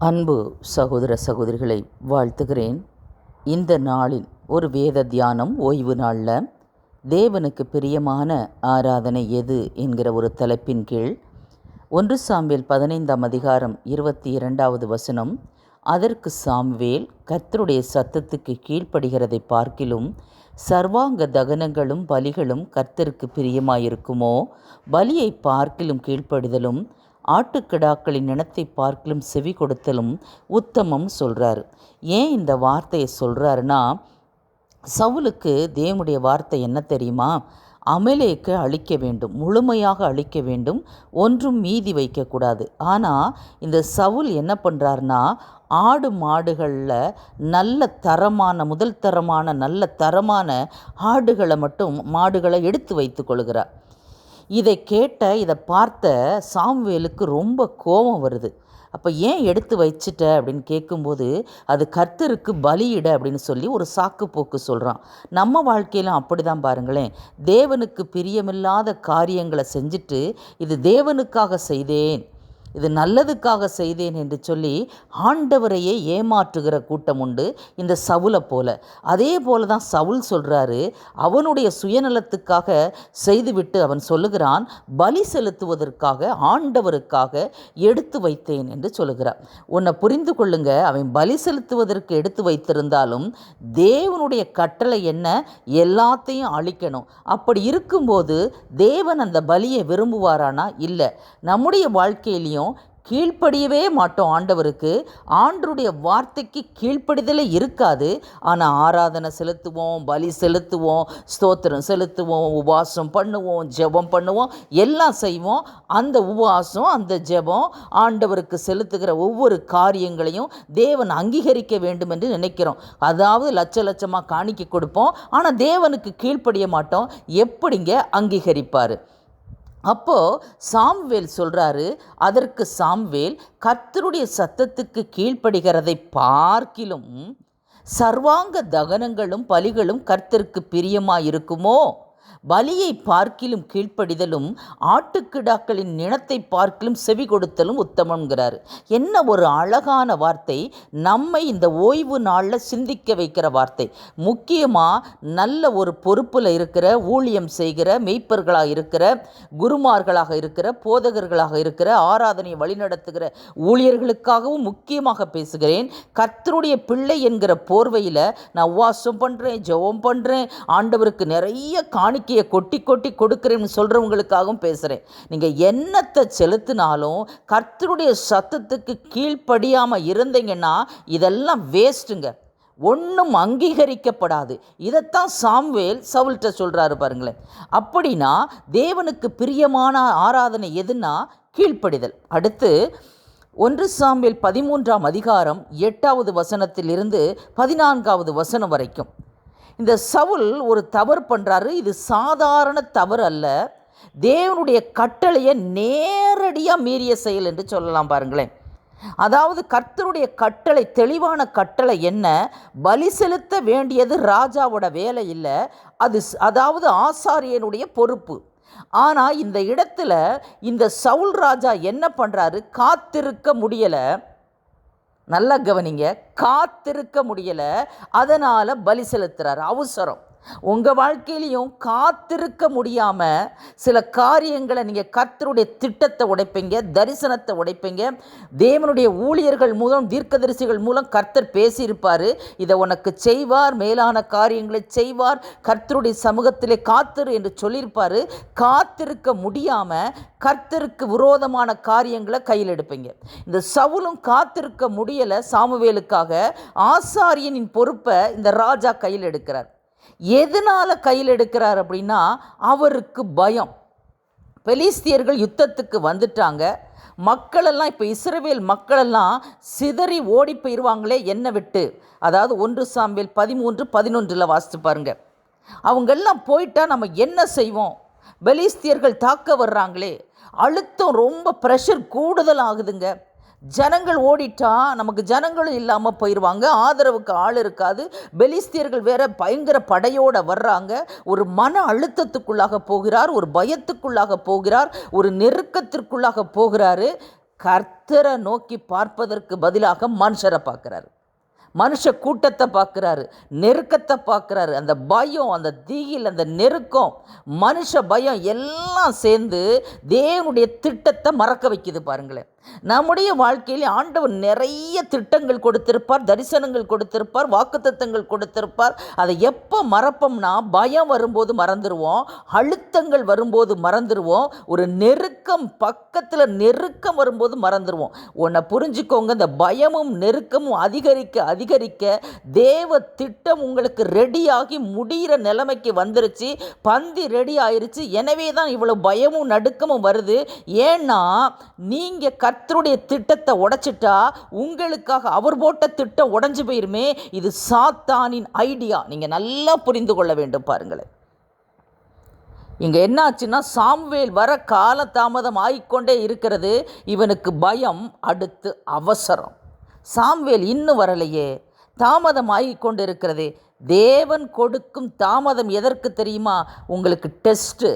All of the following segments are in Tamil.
அன்பு சகோதர சகோதரிகளை வாழ்த்துகிறேன். இந்த நாளில் ஒரு வேத தியானம் ஓய்வு நாளில் தேவனுக்கு பிரியமான ஆராதனை எது என்கிற ஒரு தலைப்பின் கீழ் 1 சாமுவேல் 15ஆம் அதிகாரம் 22வது வசனம், அதற்கு சாமுவேல் கர்த்தருடைய சத்தத்துக்கு கீழ்ப்படுகிறதை பார்க்கிலும் சர்வாங்க தகனங்களும் பலிகளும் கர்த்தருக்கு பிரியமாயிருக்குமோ, பலியை பார்க்கிலும் கீழ்ப்படிதலும் ஆட்டுக்கிடாக்களின் இனத்தை பார்க்கிலும் செவி கொடுத்தலும் உத்தமம் சொல்கிறாரு. ஏன் இந்த வார்த்தையை சொல்கிறாருன்னா, சவுலுக்கு தேவனுடைய வார்த்தை என்ன தெரியுமா? அமலேக்கு அழிக்க வேண்டும், முழுமையாக அழிக்க வேண்டும், ஒன்றும் மீதி வைக்கக்கூடாது. ஆனால் இந்த சவுல் என்ன பண்ணுறாருனா, ஆடு மாடுகளில் நல்ல தரமான முதல் தரமான நல்ல தரமான ஆடுகளை மட்டும் மாடுகளை எடுத்து வைத்து கொள்கிறார். இதை பார்த்த சாமுவேலுக்கு ரொம்ப கோபம் வருது. அப்போ ஏன் எடுத்து வச்சிட்ட அப்படின்னு கேட்கும்போது, அது கர்த்தருக்கு பலியிட அப்படின்னு சொல்லி ஒரு சாக்கு போக்கு சொல்கிறான். நம்ம வாழ்க்கையிலும் அப்படி தான் பாருங்களேன். தேவனுக்கு பிரியமில்லாத காரியங்களை செஞ்சுட்டு, இது தேவனுக்காக செய்தேன், இது நல்லதுக்காக செய்தேன் என்று சொல்லி ஆண்டவரையே ஏமாற்றுகிற கூட்டம் உண்டு, இந்த சவுலை போல. அதே போல தான் சவுல் சொல்கிறாரு, அவனுடைய சுயநலத்துக்காக செய்துவிட்டு அவன் சொல்லுகிறான், பலி செலுத்துவதற்காக ஆண்டவருக்காக எடுத்து வைத்தேன் என்று சொல்லுகிறார். உன்னை புரிந்து கொள்ளுங்க, அவன் பலி செலுத்துவதற்கு எடுத்து வைத்திருந்தாலும் தேவனுடைய கட்டளை என்ன? எல்லாத்தையும் அழிக்கணும். அப்படி இருக்கும்போது தேவன் அந்த பலியை விரும்புவாரானா? இல்லை. நம்முடைய வாழ்க்கையிலையும் கீழ்ப்படியவே மாட்டோம் ஆண்டவருக்கு. ஆண்டவருடைய வார்த்தைக்கு கீழ்ப்படிதலே இருக்காது. ஆனால் ஆராதனை செலுத்துவோம், பலி செலுத்துவோம், ஸ்தோத்திரம் செலுத்துவோம், உபவாசம் பண்ணுவோம், ஜெபம் பண்ணுவோம், எல்லாம் செய்வோம். அந்த உபவாசம், அந்த ஜெபம், ஆண்டவருக்கு செலுத்துகிற ஒவ்வொரு காரியங்களையும் தேவன் அங்கீகரிக்க வேண்டும் என்று நினைக்கிறோம். அதாவது லட்சமாக காணிக்கை கொடுப்போம், ஆனால் தேவனுக்கு கீழ்ப்படிய மாட்டோம். எப்படிங்க அங்கீகரிப்பார்? அப்போது சாமுவேல் சொல்கிறாரு, அதற்கு சாமுவேல் கர்த்தருடைய சத்தத்துக்கு கீழ்ப்படுகிறதை பார்க்கிலும் சர்வாங்க தகனங்களும் பலிகளும் கர்த்தருக்கு பிரியமாயிருக்குமோ, பலியை பார்க்கிலும் கீழ்ப்படிதலும் ஆட்டுக்கிடாக்களின் இனத்தை பார்க்கிலும் செவி கொடுத்தலும் உத்தமங்கிறார். என்ன ஒரு அழகான வார்த்தை! நம்மை இந்த ஓய்வு நாளில் சிந்திக்க வைக்கிற வார்த்தை. முக்கியமாக நல்ல ஒரு பொறுப்பில் இருக்கிற, ஊழியம் செய்கிற மெய்ப்பர்களாக இருக்கிற, குருமார்களாக இருக்கிற, போதகர்களாக இருக்கிற, ஆராதனையை வழிநடத்துகிற ஊழியர்களுக்காகவும் முக்கியமாக பேசுகிறேன். கர்த்தருடைய பிள்ளை என்கிற போர்வையில் நான் உபவாசம் பண்ணுறேன், ஜெபம் பண்ணுறேன், ஆண்டவருக்கு நிறைய காணிக்கையை கொட்டி கொட்டி கொடுக்குறேன்னு சொல்கிறவங்களுக்காகவும் பேசுகிறேன். நீங்கள் என்னத்தை செலுத்தினாலும் கர்த்தருடைய சத்தத்துக்கு கீழ்ப்படியாமல் இருந்தீங்கன்னா இதெல்லாம் வேஸ்ட்டுங்க, ஒன்றும் அங்கீகரிக்கப்படாது. இதைத்தான் சாமுவேல் சவுல்கிட்ட சொல்கிறாரு பாருங்களேன். அப்படின்னா தேவனுக்கு பிரியமான ஆராதனை எதுன்னா கீழ்ப்படிதல். அடுத்து 1 சாமுவேல் 13ஆம் அதிகாரம் 8வது வசனத்திலிருந்து 14வது வசனம் வரைக்கும் இந்த சவுல் ஒரு தவறு பண்ணுறாரு. இது சாதாரண தவறு அல்ல, தேவனுடைய கட்டளையை நேரடியாக மீறிய செயல் என்று சொல்லலாம் பாருங்களேன். அதாவது கர்த்தருடைய கட்டளை, தெளிவான கட்டளை என்ன? பலி செலுத்த வேண்டியது ராஜாவோட வேலை இல்லை, அதாவது ஆசாரியனுடைய பொறுப்பு. ஆனால் இந்த இடத்துல இந்த சவுல் ராஜா என்ன பண்ணுறாரு? காத்திருக்க முடியலை. நல்லா கவனிங்க, காத்திருக்க முடியலை, அதனால் பலி செலுத்துகிறார். அவசரம். உங்கள் வாழ்க்கையிலையும் காத்திருக்க முடியாமல் சில காரியங்களை நீங்கள் கர்த்தருடைய திட்டத்தை உடைப்பீங்க, தரிசனத்தை உடைப்பீங்க. தேவனுடைய ஊழியர்கள் மூலம், தீர்க்கதரிசிகள் மூலம் கர்த்தர் பேசியிருப்பார், இதை உனக்கு செய்வார், மேலான காரியங்களை செய்வார், கர்த்தருடைய சமூகத்திலே காத்திரு என்று சொல்லியிருப்பார். காத்திருக்க முடியாமல் கர்த்தருக்கு விரோதமான காரியங்களை கையில் எடுப்பீங்க. இந்த சவுலும் காத்திருக்க முடியலை சாமுவேலுக்காக. ஆசாரியனின் பொறுப்பை இந்த ராஜா கையில் எடுக்கிறார். எதனால் கையில் எடுக்கிறார் அப்படின்னா, அவருக்கு பயம். பெலிஸ்தியர்கள் யுத்தத்துக்கு வந்துட்டாங்க. மக்களெல்லாம், இப்போ இஸ்ரவேல் மக்களெல்லாம் சிதறி ஓடி போயிடுவாங்களே என்னை விட்டு. அதாவது 1 சாமுவேல் 13:11 வாசித்து பாருங்க. அவங்கெல்லாம் போயிட்டா நம்ம என்ன செய்வோம்? பெலிஸ்தியர்கள் தாக்க வர்றாங்களே, அழுத்தம் ரொம்ப, ப்ரெஷர் கூடுதல் ஆகுதுங்க. ஜனங்கள் ஓடிட்டா நமக்கு ஜனங்களும் இல்லாமல் போயிடுவாங்க, ஆதரவுக்கு ஆள் இருக்காது. பெலிஸ்தியர்கள் வேற பயங்கர படையோடு வர்றாங்க. ஒரு மன அழுத்தத்துக்குள்ளாக போகிறார், ஒரு பயத்துக்குள்ளாக போகிறார், ஒரு நெருக்கத்திற்குள்ளாக போகிறாரு. கர்த்தரை நோக்கி பார்ப்பதற்கு பதிலாக மனுஷரை பார்க்குறாரு, மனுஷ கூட்டத்தை பார்க்குறாரு, நெருக்கத்தை பார்க்குறாரு. அந்த பயம், அந்த தீயில், அந்த நெருக்கம், மனுஷ பயம் எல்லாம் சேர்ந்து தேவனுடைய திட்டத்தை மறக்க வைக்குது. பாருங்களேன், நம்முடைய வாழ்க்கையில் ஆண்டவர் நிறைய திட்டங்கள் கொடுத்திருப்பார், தரிசனங்கள் கொடுத்திருப்பார், வாக்குத்தத்தங்கள் கொடுத்திருப்பார். அதை எப்போ மறப்போம்னா, பயம் வரும்போது மறந்துடுவோம், அழுத்தங்கள் வரும்போது மறந்துடுவோம், ஒரு நெருக்கம் பக்கத்தில் நெருக்கம் வரும்போது மறந்துடுவோம். உன்னை புரிஞ்சுக்கோங்க, இந்த பயமும் நெருக்கமும் அதிகரிக்க அதிகரிக்க தேவ திட்டம் உங்களுக்கு ரெடியாகி முடிகிற நிலைமைக்கு வந்துருச்சு, பந்தி ரெடி ஆயிருச்சு. எனவே தான் இவ்வளோ பயமும் நடுக்கமும் வருது. ஏன்னா நீங்கள் கர்த்தருடைய திட்டத்தை உடைச்சிட்டா உங்களுக்காக அவர் போட்ட திட்டம் உடைஞ்சு போயிருமே. இது சாத்தானின் ஐடியா. நீங்கள் நல்லா புரிந்து கொள்ள வேண்டும். பாருங்களேன், இங்கே என்ன ஆச்சுன்னா, சாமுவேல் வர கால தாமதம் ஆகிக்கொண்டே இருக்கிறது. இவனுக்கு பயம், அடுத்து அவசரம். சாமுவேல் இன்னும் வரலையே, தாமதம் ஆகிக்கொண்டு இருக்கிறது. தேவன் கொடுக்கும் தாமதம் எதற்கு தெரியுமா? உங்களுக்கு டெஸ்ட்டு,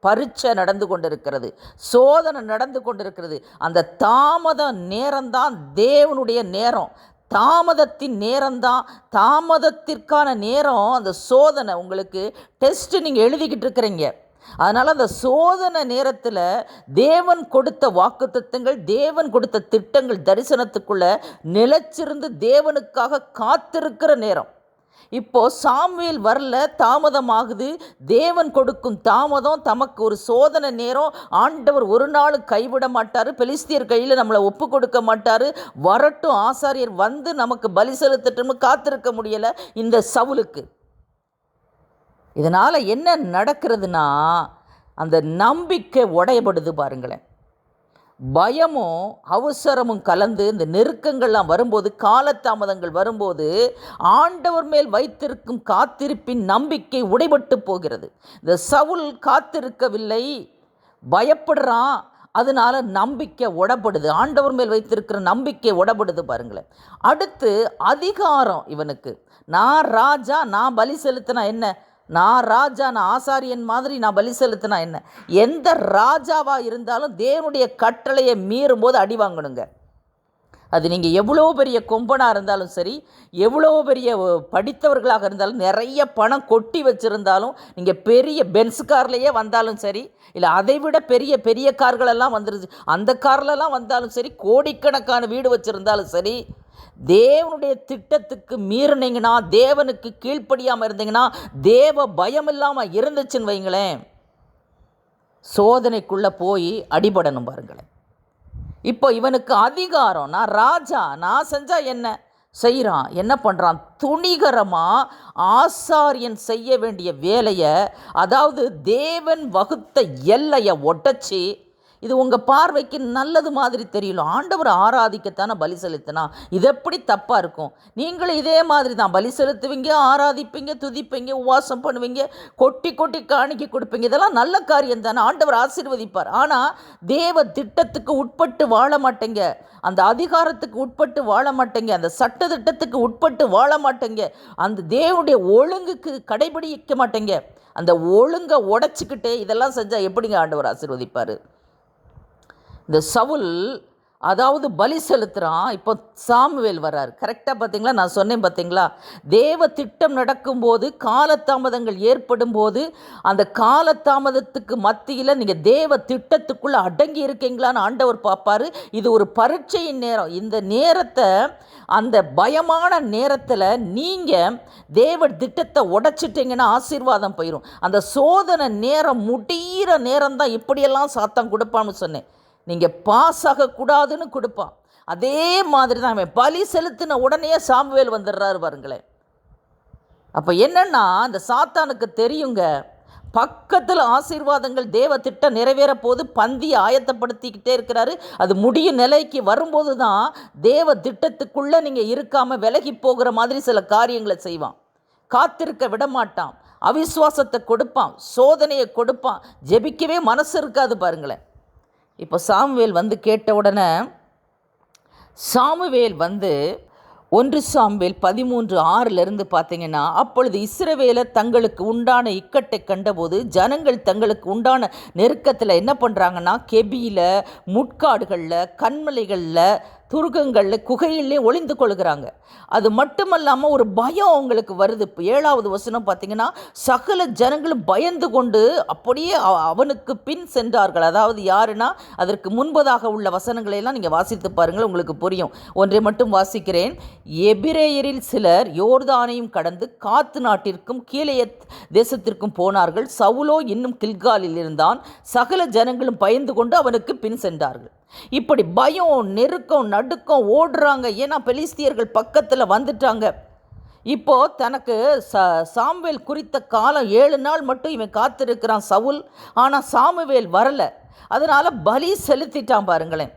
பரீட்சை நடந்து கொண்டிருக்கிறது, சோதனை நடந்து கொண்டிருக்கிறது. அந்த தாமத நேரம்தான் தேவனுடைய நேரம். தாமதத்தின் நேரம்தான், தாமதத்திற்கான நேரம் அந்த சோதனை. உங்களுக்கு டெஸ்ட்டு நீங்கள் எழுதிக்கிட்டு இருக்கிறீங்க. அதனால் அந்த சோதனை நேரத்தில் தேவன் கொடுத்த வாக்குத்தத்தங்கள், தேவன் கொடுத்த திட்டங்கள் தரிசனத்துக்குள்ளே நிலைச்சிருந்து தேவனுக்காக காத்திருக்கிற நேரம். இப்போது சாமுவேல் வரல, தாமதமாகுது. தேவன் கொடுக்கும் தாமதம் தமக்கு ஒரு சோதனை நேரம். ஆண்டவர் ஒரு நாள் கைவிட மாட்டார், பெலிஸ்தியர் கையில் நம்மளை ஒப்பு கொடுக்க மாட்டார். வரட்டும், ஆசாரியர் வந்து நமக்கு பலி செலுத்தட்டும்னு காத்திருக்க முடியலை இந்த சவுலுக்கு. இதனால் என்ன நடக்கிறதுனா, அந்த நம்பிக்கை உடையப்படுது. பாருங்களேன், பயமும் அவசரமும் கலந்து இந்த நெருக்கங்கள்லாம் வரும்போது, காலதாமதங்கள் வரும்போது ஆண்டவர் மேல் வைத்திருக்கும் காத்திருப்பின் நம்பிக்கை உடைபட்டு போகிறது. இந்த சவுல் காத்திருக்கவில்லை, பயப்படுறான். அதனால நம்பிக்கை உடப்படுது, ஆண்டவர் மேல் வைத்திருக்கிற நம்பிக்கை உடப்படுது. பாருங்களேன், அடுத்து அதிகாரம். இவனுக்கு நான் ராஜா, நான் பலி செலுத்தினா என்ன, நான் ராஜா, நான் ஆசாரியன் மாதிரி நான் பலி செலுத்தினா என்ன. எந்த ராஜாவாக இருந்தாலும் தேவனுடைய கட்டளையை மீறும்போது அடி வாங்கணுங்க. அது நீங்கள் எவ்வளோ பெரிய கொம்பனாக இருந்தாலும் சரி, எவ்வளோ பெரிய படித்தவர்களாக இருந்தாலும், நிறைய பணம் கொட்டி வச்சுருந்தாலும், நீங்கள் பெரிய பென்ஸ் கார்லேயே வந்தாலும் சரி, இல்லை அதை விட பெரிய பெரிய கார்களெல்லாம் வந்துருச்சு, அந்த கார்லெலாம் வந்தாலும் சரி, கோடிக்கணக்கான வீடு வச்சுருந்தாலும் சரி, தேவனுடைய திட்டத்துக்கு மீறினீங்கன்னா, தேவனுக்கு கீழ்ப்படியாமல் இருந்தீங்கன்னா, தேவ பயம் இல்லாமல் இருந்துச்சுன்னு வைங்களேன், சோதனைக்குள்ளே போய் அடிபடணும். பாருங்களேன், இப்போ இவனுக்கு அதிகாரம், நான் ராஜா, நான் செஞ்சால் என்ன செய்கிறான், என்ன பண்ணுறான், துணிகரமாக ஆசாரியன் செய்ய வேண்டிய வேலையை, அதாவது தேவன் வகுத்த எல்லையை உடைச்சி, இது உங்கள் பார்வைக்கு நல்லது மாதிரி தெரியல, ஆண்டவர் ஆராதிக்கத்தானே பலி செலுத்தினா, இது எப்படி தப்பாக இருக்கும்? நீங்களும் இதே மாதிரி தான் பலி செலுத்துவீங்க, ஆராதிப்பீங்க, துதிப்பீங்க, உபவாசம் பண்ணுவீங்க, கொட்டி கொட்டி காணிக்கை கொடுப்பீங்க. இதெல்லாம் நல்ல காரியம் தானே, ஆண்டவர் ஆசீர்வதிப்பார். ஆனால் தேவ திட்டத்துக்கு உட்பட்டு வாழ மாட்டேங்க, அந்த அதிகாரத்துக்கு உட்பட்டு வாழ மாட்டேங்க, அந்த சட்ட திட்டத்துக்கு உட்பட்டு வாழ மாட்டேங்க, அந்த தேவனுடைய ஒழுங்குக்கு கடைபிடிக்க மாட்டேங்க. அந்த ஒழுங்கை உடைச்சிக்கிட்டே இதெல்லாம் செஞ்சால் எப்படிங்க ஆண்டவர் ஆசீர்வதிப்பார்? இந்த சவுல் அதாவது பலி செலுத்துகிறான். இப்போ சாமுவேல் வர்றார். கரெக்டாக பார்த்தீங்களா, நான் சொன்னேன் பார்த்தீங்களா, தேவ திட்டம் நடக்கும்போது காலதாமதங்கள் ஏற்படும் போது, அந்த காலதாமதத்துக்கு மத்தியில் நீங்கள் தேவ திட்டத்துக்குள்ளே அடங்கி இருக்கீங்களான்னு ஆண்டவர் பார்ப்பார். இது ஒரு பரீட்சையின் நேரம். இந்த நேரத்தை, அந்த பயமான நேரத்தில் நீங்கள் தேவ திட்டத்தை உடைச்சிட்டிங்கன்னா ஆசீர்வாதம் போயிடும். அந்த சோதனை நேரம் முடிகிற நேரம் தான் இப்படியெல்லாம் சாத்தான் கொடுப்பான்னு சொன்னேன். நீங்கள் பாஸ் ஆகக்கூடாதுன்னு கொடுப்பான். அதே மாதிரி தான் அவன் பலி செலுத்தின உடனே சாமுவேல் வந்துடுறாரு. பாருங்களேன், அப்போ என்னென்னா, அந்த சாத்தானுக்கு தெரியுங்க, பக்கத்தில் ஆசீர்வாதங்கள் தேவ திட்டம் நிறைவேற போது பந்தியை ஆயத்தப்படுத்திக்கிட்டே இருக்கிறாரு. அது முடியும் நிலைக்கு வரும்போது தான் தேவ திட்டத்துக்குள்ளே நீங்கள் இருக்காமல் விலகி போகிற மாதிரி சில காரியங்களை செய்வான். காத்திருக்க விடமாட்டான், அவிசுவாசத்தை கொடுப்பான், சோதனையை கொடுப்பான், ஜெபிக்கவே மனசு இருக்காது. பாருங்களேன், இப்போ சாமுவேல் வந்து கேட்ட உடனே, சாமுவேல் வந்து 1 சாமுவேல் 13:6 பார்த்தீங்கன்னா, அப்பொழுது இஸ்ரவேலர் தங்களுக்கு உண்டான இக்கட்டை கண்டபோது ஜனங்கள் தங்களுக்கு உண்டான நெருக்கத்தில் என்ன பண்ணுறாங்கன்னா, கெபியில், முட்காடுகளில், கண்மலைகளில், துருகங்களில், குகையிலே ஒளிந்து கொள்கிறாங்க. அது மட்டுமல்லாமல் ஒரு பயம் அவங்களுக்கு வருது. இப்போ 7வது வசனம் பார்த்தீங்கன்னா, சகல ஜனங்களும் பயந்து கொண்டு அப்படியே அவனுக்கு பின் சென்றார்கள். அதாவது யாருன்னா, அதற்கு முன்பதாக உள்ள வசனங்களையெல்லாம் நீங்கள் வாசித்து பாருங்கள், உங்களுக்கு புரியும். ஒன்றை மட்டும் வாசிக்கிறேன். எபிரேயரில் சிலர் யோர்தானையும் கடந்து காத்து நாட்டிற்கும் கீலேயத் தேசத்திற்கும் போனார்கள். சவுலோ இன்னும் கில்காலில் இருந்தான். சகல ஜனங்களும் பயந்து கொண்டு அவனுக்கு பின் சென்றார்கள். இப்படி பயம், நெருக்கம், நடுக்கம் ஓடுறாங்க. ஏன்னா பெலிஸ்தியர்கள் பக்கத்தில் வந்துட்டாங்க. இப்போ தனக்கு சாமுவேல் குறித்த காலம் 7 நாள் மட்டும் இவன் காத்திருக்கிறான் சவுல். ஆனால் சாமுவேல் வரலை. அதனால் பலி செலுத்திட்டான் பாருங்களேன்.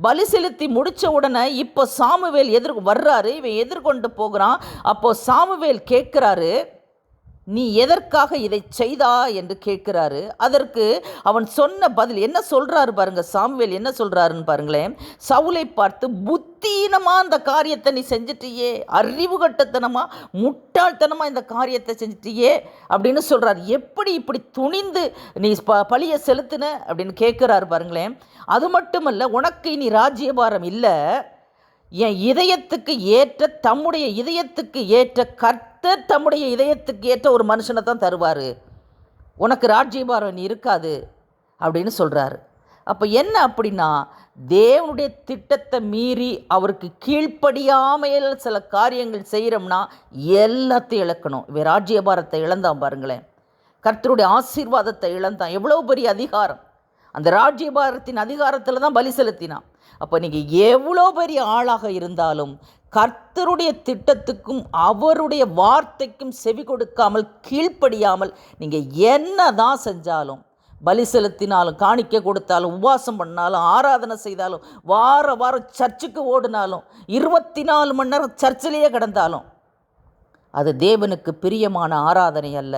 பலி செலுத்தி முடித்த உடனே இப்போ சாமுவேல் வர்றாரு. இவன் எதிர்கொண்டு போகிறான். அப்போது சாமுவேல் கேட்குறாரு, நீ எதற்காக இதை செய்தா என்று கேட்குறாரு. அதற்கு அவன் சொன்ன பதில் என்ன சொல்கிறாரு பாருங்கள். சாமுவேல் என்ன சொல்கிறாருன்னு பாருங்களேன். சவுலை பார்த்து, புத்தீனமாக இந்த காரியத்தை நீ செஞ்சிட்டியே, அறிவு கட்டத்தனமாக, முட்டாள்தனமாக இந்த காரியத்தை செஞ்சிட்டியே அப்படின்னு சொல்கிறார். எப்படி இப்படி துணிந்து நீ பழியை செலுத்தின அப்படின்னு கேட்குறாரு பாருங்களேன். அது மட்டுமல்ல, உனக்கு இனி ராஜ்யபாரம் இல்லை, என் இதயத்துக்கு ஏற்ற, தம்முடைய இதயத்துக்கு ஏற்ற கர்த்தர் தம்முடைய இதயத்துக்கு ஏற்ற ஒரு மனுஷனை தான் தருவார், உனக்கு ராஜ்யபாரம் இருக்காது அப்படின்னு சொல்கிறாரு. அப்போ என்ன அப்படின்னா, தேவனுடைய திட்டத்தை மீறி அவருக்கு கீழ்ப்படியாமையில் சில காரியங்கள் செய்கிறோம்னா எல்லாத்தையும் இழக்கணும். இவன் ராஜ்யபாரத்தை இழந்தான் பாருங்களேன். கர்த்தருடைய ஆசீர்வாதத்தை இழந்தான். எவ்வளோ பெரிய அதிகாரம்! அந்த ராஜ்யபாரத்தின் அதிகாரத்தில் தான் பலி செலுத்தினான். அப்போ நீங்கள் எவ்வளோ பெரிய ஆளாக இருந்தாலும் கர்த்தருடைய திட்டத்துக்கும் அவருடைய வார்த்தைக்கும் செவி கொடுக்காமல், கீழ்ப்படியாமல் நீங்கள் என்ன தான் செஞ்சாலும், பலி செலுத்தினாலும், காணிக்கை கொடுத்தாலும், உபவாசம் பண்ணாலும், ஆராதனை செய்தாலும், வாரம் சர்ச்சுக்கு ஓடினாலும், 24 மணி நேரம் சர்ச்சிலேயே கிடந்தாலும் அது தேவனுக்கு பிரியமான ஆராதனை அல்ல.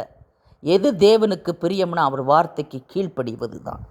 எது தேவனுக்கு பிரியம்னா அவர் வார்த்தைக்கு கீழ்ப்படிவது தான்.